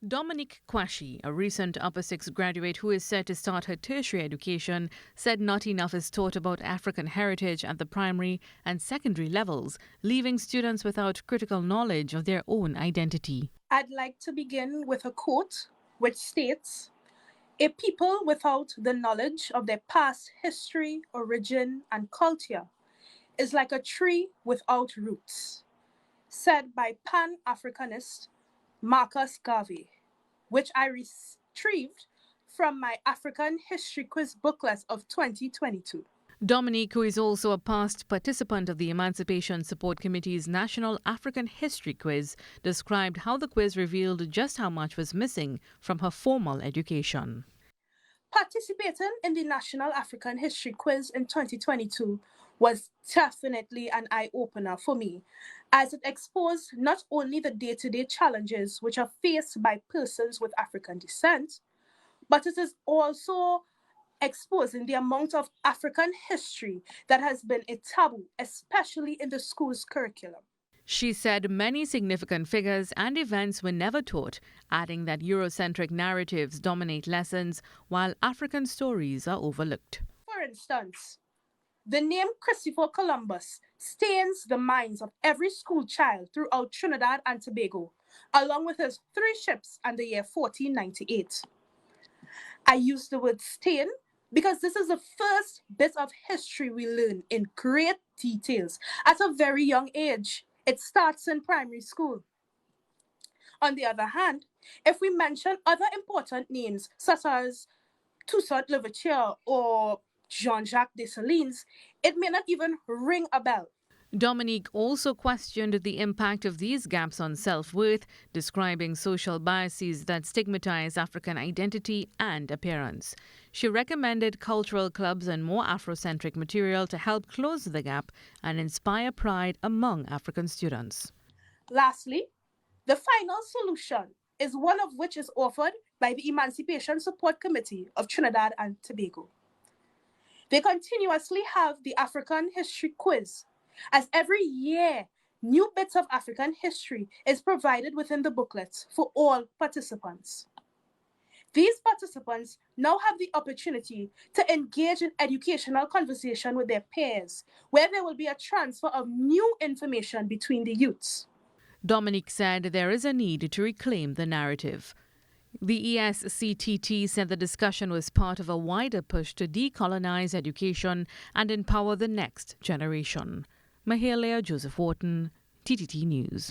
Dominique Quashie, a recent Upper Sixth graduate who is set to start her tertiary education, said not enough is taught about African heritage at the primary and secondary levels, leaving students without critical knowledge of their own identity. I'd like to begin with a quote which states, "A people without the knowledge of their past history, origin, and culture is like a tree without roots," said by Pan-Africanist Marcus Garvey, which I retrieved from my African History Quiz booklet of 2022. Dominique, who is also a past participant of the Emancipation Support Committee's National African History Quiz, described how the quiz revealed just how much was missing from her formal education. Participating in the National African History Quiz in 2022 was definitely an eye-opener for me, as it exposed not only the day-to-day challenges which are faced by persons with African descent, but it is also exposing the amount of African history that has been a taboo, especially in the school's curriculum. She said many significant figures and events were never taught, adding that Eurocentric narratives dominate lessons while African stories are overlooked. For instance, the name Christopher Columbus stains the minds of every school child throughout Trinidad and Tobago, along with his 3 ships and the year 1498. I use the word stain because this is the first bit of history we learn in great details at a very young age. It starts in primary school. On the other hand, if we mention other important names such as Toussaint Louverture or Jean-Jacques Dessalines, it may not even ring a bell. Dominique also questioned the impact of these gaps on self-worth, describing social biases that stigmatize African identity and appearance. She recommended cultural clubs and more Afrocentric material to help close the gap and inspire pride among African students. Lastly, the final solution is one of which is offered by the Emancipation Support Committee of Trinidad and Tobago. They continuously have the African History Quiz, as every year, new bits of African history is provided within the booklet for all participants. These participants now have the opportunity to engage in educational conversation with their peers, where there will be a transfer of new information between the youths. Dominique said there is a need to reclaim the narrative. The ESCTT said the discussion was part of a wider push to decolonize education and empower the next generation. Mahalia Joseph Wharton, TTT News.